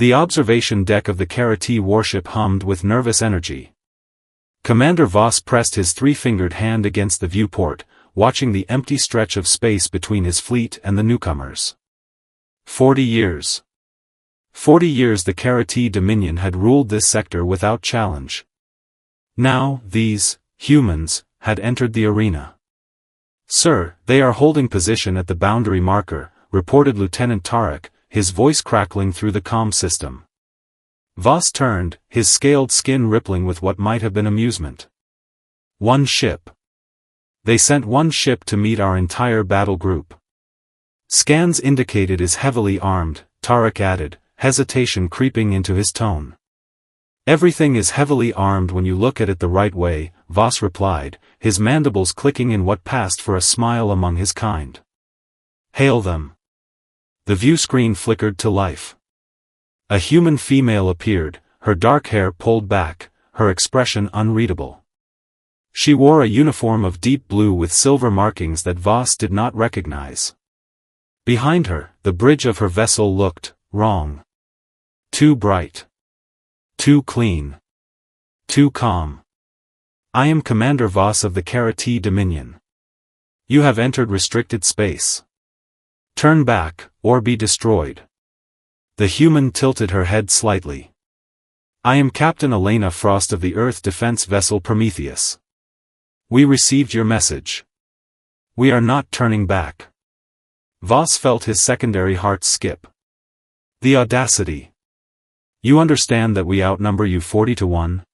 The observation deck of the Karathi warship hummed with nervous energy. Commander Voss pressed his three-fingered hand against the viewport, watching the empty stretch of space between his fleet and the newcomers. 40 years. 40 years the Karathi Dominion had ruled this sector without challenge. Now, these humans had entered the arena. "Sir, they are holding position at the boundary marker," reported Lieutenant Tarek, his voice crackling through the comm system. Voss turned, his scaled skin rippling with what might have been amusement. "One ship. They sent one ship to meet our entire battle group." "Scans indicated is heavily armed," Tarek added, hesitation creeping into his tone. "Everything is heavily armed when you look at it the right way," Voss replied, his mandibles clicking in what passed for a smile among his kind. "Hail them." The view screen flickered to life. A human female appeared, her dark hair pulled back, her expression unreadable. She wore a uniform of deep blue with silver markings that Voss did not recognize. Behind her, the bridge of her vessel looked wrong. Too bright. Too clean. Too calm. "I am Commander Voss of the Karathi Dominion. You have entered restricted space. Turn back, or be destroyed." The human tilted her head slightly. "I am Captain Elena Frost of the Earth defense vessel Prometheus. We received your message. We are not turning back." Voss felt his secondary heart skip. The audacity. "You understand that we outnumber you 40-1?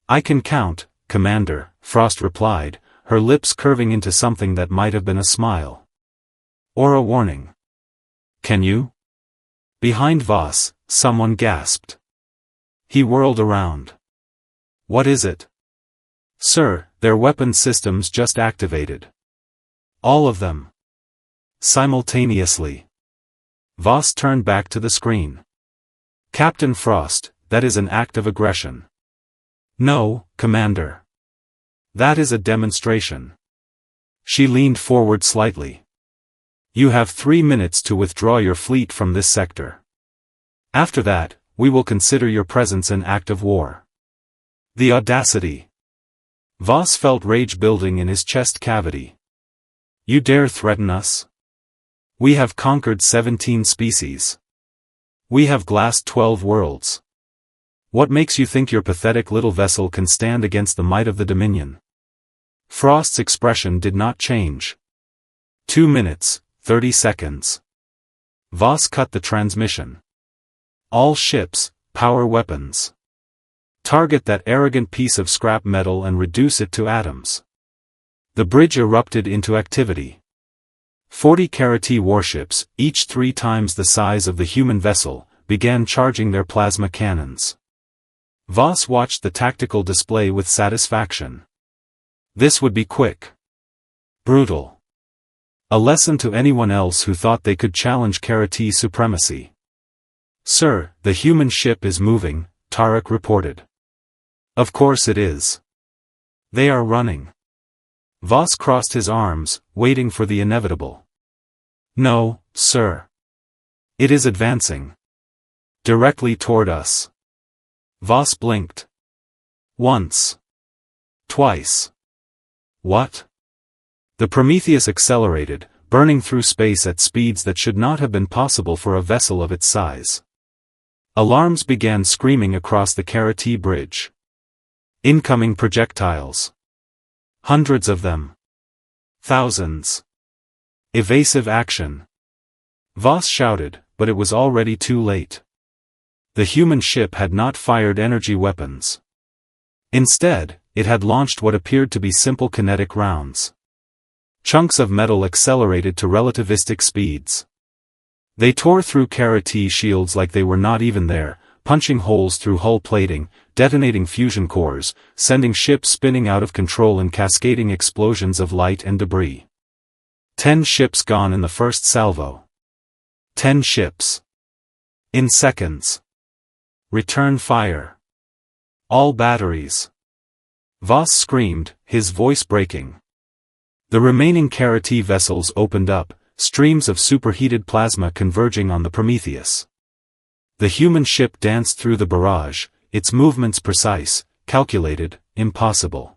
"I can count, Commander," Frost replied, her lips curving into something that might have been a smile. Or a warning. "Can you?" Behind Voss, someone gasped. He whirled around. "What is it?" "Sir, their weapon systems just activated. All of them. Simultaneously." Voss turned back to the screen. "Captain Frost, that is an act of aggression." "No, Commander. That is a demonstration." She leaned forward slightly. "You have 3 minutes to withdraw your fleet from this sector. After that, we will consider your presence an act of war." The audacity. Voss felt rage building in his chest cavity. "You dare threaten us? We have conquered 17 species. We have glassed 12 worlds. What makes you think your pathetic little vessel can stand against the might of the Dominion?" Frost's expression did not change. 2 minutes, 30 seconds. Voss cut the transmission. "All ships, power weapons. Target that arrogant piece of scrap metal and reduce it to atoms." The bridge erupted into activity. 40 Karathi warships, each 3 times the size of the human vessel, began charging their plasma cannons. Voss watched the tactical display with satisfaction. This would be quick. Brutal. A lesson to anyone else who thought they could challenge Karathi supremacy. "Sir, the human ship is moving," Tarek reported. "Of course it is. They are running." Voss crossed his arms, waiting for the inevitable. "No, sir. It is advancing. Directly toward us." Voss blinked. Once. Twice. What? The Prometheus accelerated, burning through space at speeds that should not have been possible for a vessel of its size. Alarms began screaming across the Karathi bridge. Incoming projectiles. Hundreds of them. Thousands. Evasive action. Voss shouted, but it was already too late. The human ship had not fired energy weapons. Instead, it had launched what appeared to be simple kinetic rounds. Chunks of metal accelerated to relativistic speeds. They tore through Karathi shields like they were not even there, punching holes through hull plating, detonating fusion cores, sending ships spinning out of control in cascading explosions of light and debris. 10 ships gone in the first salvo. 10 ships. In seconds. Return fire. All batteries. Voss screamed, his voice breaking. The remaining Karathi vessels opened up, streams of superheated plasma converging on the Prometheus. The human ship danced through the barrage, its movements precise, calculated, impossible.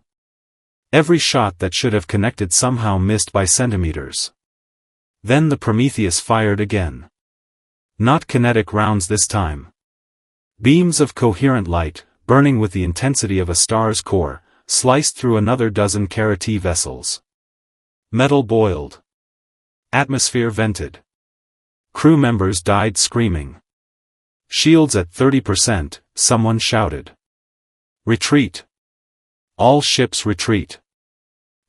Every shot that should have connected somehow missed by centimeters. Then the Prometheus fired again. Not kinetic rounds this time. Beams of coherent light, burning with the intensity of a star's core, sliced through another dozen Karathi vessels. Metal boiled. Atmosphere vented. Crew members died screaming. Shields at 30%, someone shouted. Retreat. All ships retreat.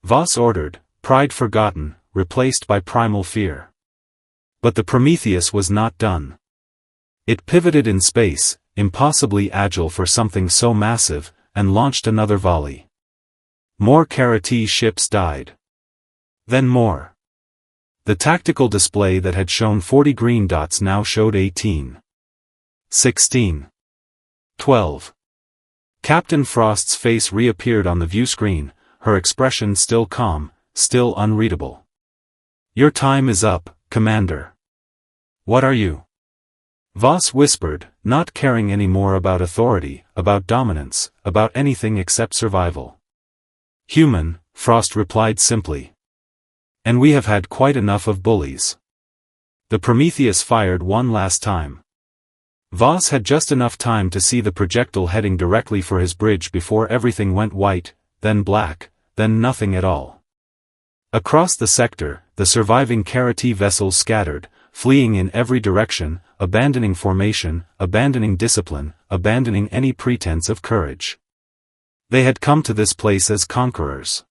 Voss ordered, pride forgotten, replaced by primal fear. But the Prometheus was not done. It pivoted in space, impossibly agile for something so massive, and launched another volley. More Karathi ships died. Then more. The tactical display that had shown 40 green dots now showed 18. 16. 12. Captain Frost's face reappeared on the view screen, her expression still calm, still unreadable. Your time is up, Commander. What are you? Voss whispered, not caring any more about authority, about dominance, about anything except survival. Human, Frost replied simply. And we have had quite enough of bullies. The Prometheus fired one last time. Voss had just enough time to see the projectile heading directly for his bridge before everything went white, then black, then nothing at all. Across the sector, the surviving Karathi vessels scattered, fleeing in every direction, abandoning formation, abandoning discipline, abandoning any pretense of courage. They had come to this place as conquerors.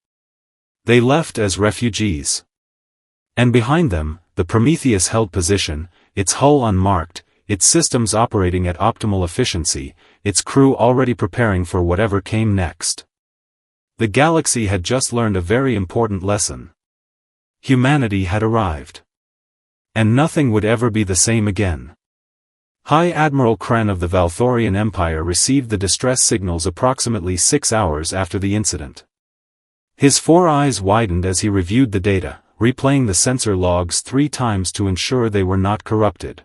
They left as refugees. And behind them, the Prometheus held position, its hull unmarked, its systems operating at optimal efficiency, its crew already preparing for whatever came next. The galaxy had just learned a very important lesson. Humanity had arrived. And nothing would ever be the same again. High Admiral Qren of the Valthorian Empire received the distress signals approximately 6 hours after the incident. His 4 eyes widened as he reviewed the data, replaying the sensor logs 3 times to ensure they were not corrupted.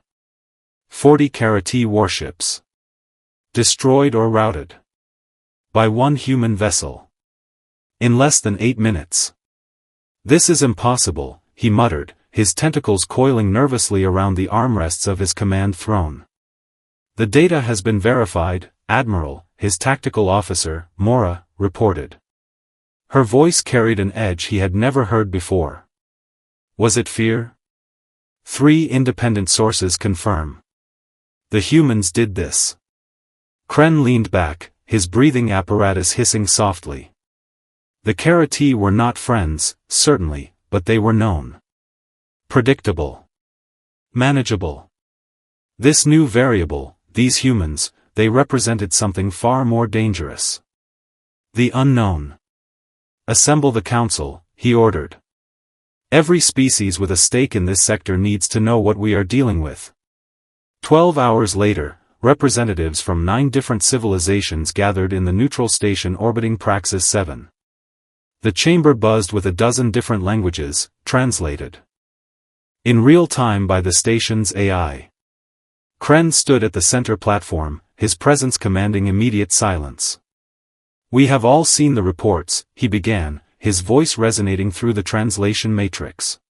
40 Karathi warships. Destroyed or routed. By one human vessel. In less than 8 minutes. This is impossible, he muttered, his tentacles coiling nervously around the armrests of his command throne. The data has been verified, Admiral, his tactical officer, Mora, reported. Her voice carried an edge he had never heard before. Was it fear? 3 independent sources confirm. The humans did this. Qren leaned back, his breathing apparatus hissing softly. The Karathi were not friends, certainly, but they were known. Predictable. Manageable. This new variable, these humans, they represented something far more dangerous. The unknown. Assemble the council, he ordered. Every species with a stake in this sector needs to know what we are dealing with. 12 hours later, representatives from 9 different civilizations gathered in the neutral station orbiting Praxis 7. The chamber buzzed with a dozen different languages, translated in real time by the station's AI. Qren stood at the center platform, his presence commanding immediate silence. We have all seen the reports, he began, his voice resonating through the translation matrix.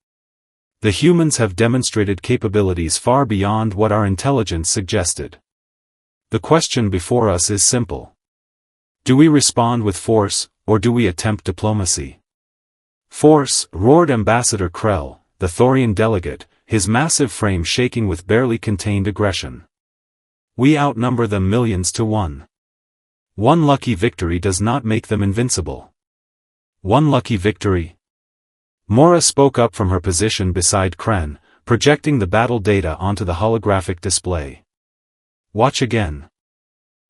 The humans have demonstrated capabilities far beyond what our intelligence suggested. The question before us is simple. Do we respond with force, or do we attempt diplomacy? Force, roared Ambassador Krell, the Thorian delegate, his massive frame shaking with barely contained aggression. We outnumber them millions to 1. One lucky victory does not make them invincible. One lucky victory? Mora spoke up from her position beside Qren, projecting the battle data onto the holographic display. Watch again.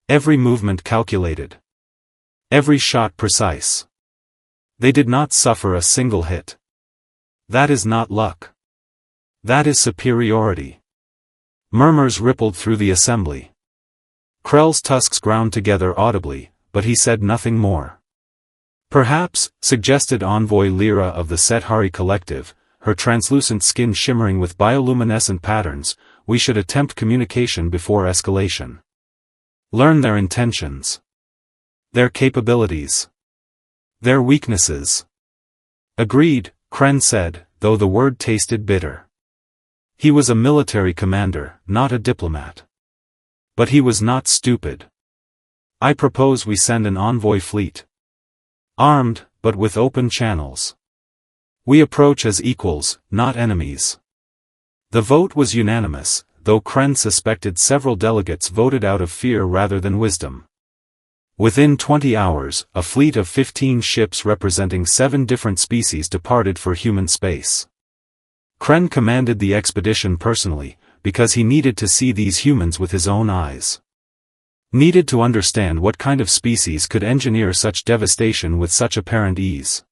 Every movement calculated. Every shot precise. They did not suffer a single hit. That is not luck. That is superiority. Murmurs rippled through the assembly. Krell's tusks ground together audibly, but he said nothing more. Perhaps, suggested Envoy Lyra of the Sethari Collective, her translucent skin shimmering with bioluminescent patterns, we should attempt communication before escalation. Learn their intentions. Their capabilities. Their weaknesses. Agreed, Qren said, though the word tasted bitter. He was a military commander, not a diplomat. But he was not stupid. I propose we send an envoy fleet. Armed, but with open channels. We approach as equals, not enemies. The vote was unanimous, though Qren suspected several delegates voted out of fear rather than wisdom. Within 20 hours, a fleet of 15 ships representing 7 different species departed for human space. Qren commanded the expedition personally, because he needed to see these humans with his own eyes. Needed to understand what kind of species could engineer such devastation with such apparent ease.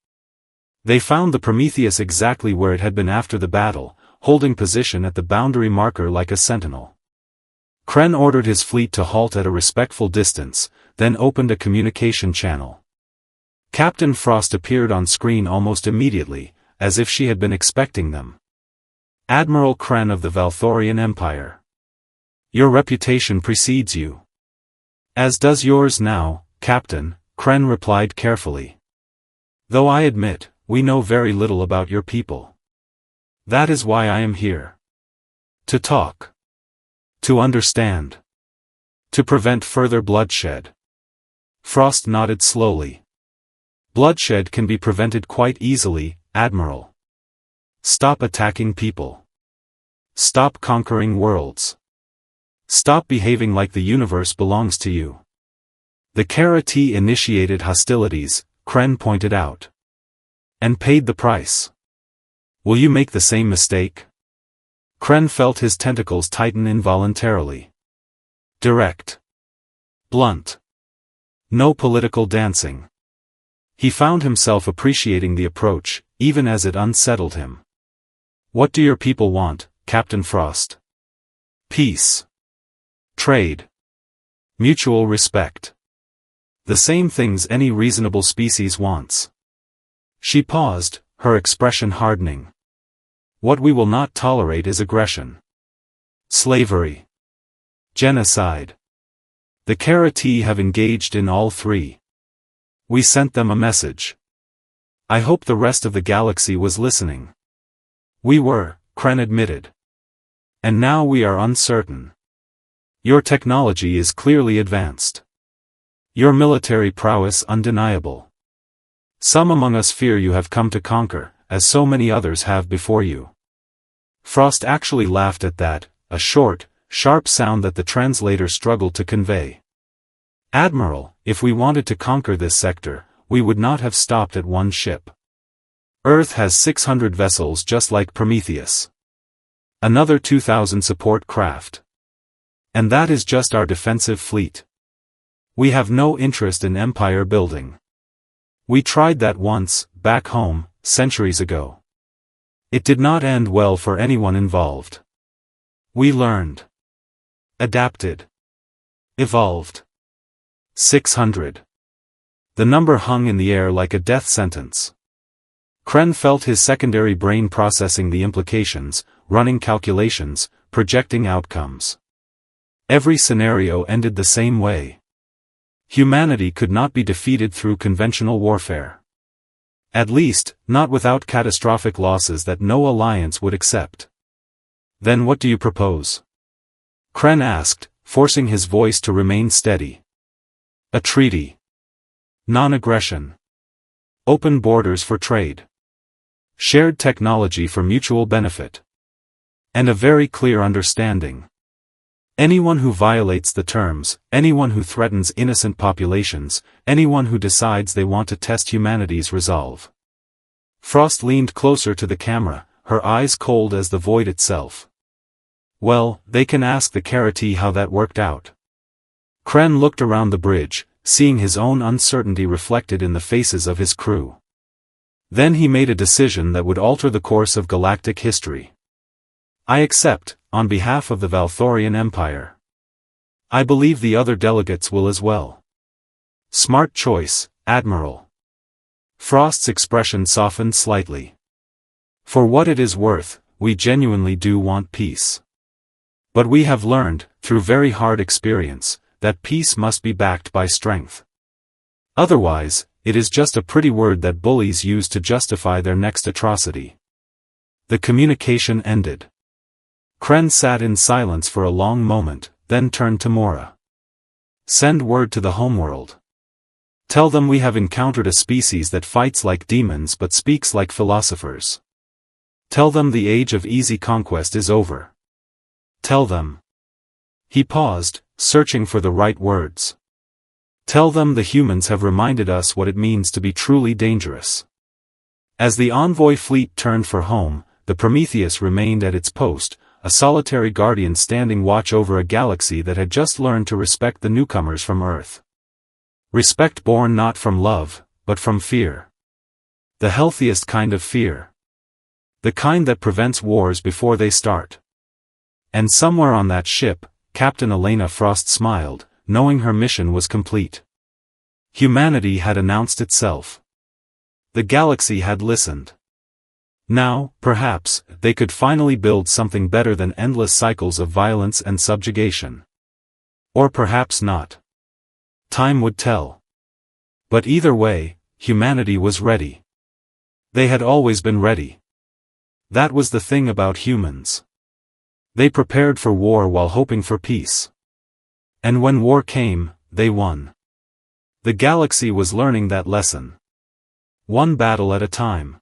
They found the Prometheus exactly where it had been after the battle, holding position at the boundary marker like a sentinel. Qren ordered his fleet to halt at a respectful distance, then opened a communication channel. Captain Frost appeared on screen almost immediately, as if she had been expecting them. Admiral Qren of the Valthorian Empire. Your reputation precedes you. As does yours now, Captain, Qren replied carefully. Though I admit, we know very little about your people. That is why I am here. To talk. To understand. To prevent further bloodshed. Frost nodded slowly. Bloodshed can be prevented quite easily, Admiral. Stop attacking people. Stop conquering worlds. Stop behaving like the universe belongs to you. The Karathi initiated hostilities, Qren pointed out. And paid the price. Will you make the same mistake? Qren felt his tentacles tighten involuntarily. Direct. Blunt. No political dancing. He found himself appreciating the approach, even as it unsettled him. What do your people want, Captain Frost? Peace. Trade. Mutual respect. The same things any reasonable species wants. She paused, her expression hardening. What we will not tolerate is aggression. Slavery. Genocide. The Karathi have engaged in all three. We sent them a message. I hope the rest of the galaxy was listening. We were, Qren admitted. And now we are uncertain. Your technology is clearly advanced. Your military prowess undeniable. Some among us fear you have come to conquer, as so many others have before you. Frost actually laughed at that, a short, sharp sound that the translator struggled to convey. Admiral, if we wanted to conquer this sector, we would not have stopped at one ship. Earth has 600 vessels just like Prometheus. Another 2,000 support craft. And that is just our defensive fleet. We have no interest in empire building. We tried that once, back home, centuries ago. It did not end well for anyone involved. We learned. Adapted. Evolved. 600. The number hung in the air like a death sentence. Qren felt his secondary brain processing the implications, running calculations, projecting outcomes. Every scenario ended the same way. Humanity could not be defeated through conventional warfare. At least, not without catastrophic losses that no alliance would accept. Then what do you propose? Qren asked, forcing his voice to remain steady. A treaty. Non-aggression. Open borders for trade. Shared technology for mutual benefit. And a very clear understanding. Anyone who violates the terms, anyone who threatens innocent populations, anyone who decides they want to test humanity's resolve. Frost leaned closer to the camera, her eyes cold as the void itself. Well, they can ask the Karathi how that worked out. Qren looked around the bridge, seeing his own uncertainty reflected in the faces of his crew. Then he made a decision that would alter the course of galactic history. I accept, on behalf of the Valthorian Empire. I believe the other delegates will as well. Smart choice, Admiral. Frost's expression softened slightly. For what it is worth, we genuinely do want peace. But we have learned, through very hard experience, that peace must be backed by strength. Otherwise, it is just a pretty word that bullies use to justify their next atrocity. The communication ended. Qren sat in silence for a long moment, then turned to Mora. Send word to the homeworld. Tell them we have encountered a species that fights like demons but speaks like philosophers. Tell them the age of easy conquest is over. Tell them. He paused, searching for the right words. Tell them the humans have reminded us what it means to be truly dangerous. As the envoy fleet turned for home, the Prometheus remained at its post, a solitary guardian standing watch over a galaxy that had just learned to respect the newcomers from Earth. Respect born not from love, but from fear. The healthiest kind of fear. The kind that prevents wars before they start. And somewhere on that ship, Captain Elena Frost smiled, knowing her mission was complete. Humanity had announced itself. The galaxy had listened. Now, perhaps, they could finally build something better than endless cycles of violence and subjugation. Or perhaps not. Time would tell. But either way, humanity was ready. They had always been ready. That was the thing about humans. They prepared for war while hoping for peace. And when war came, they won. The galaxy was learning that lesson. One battle at a time.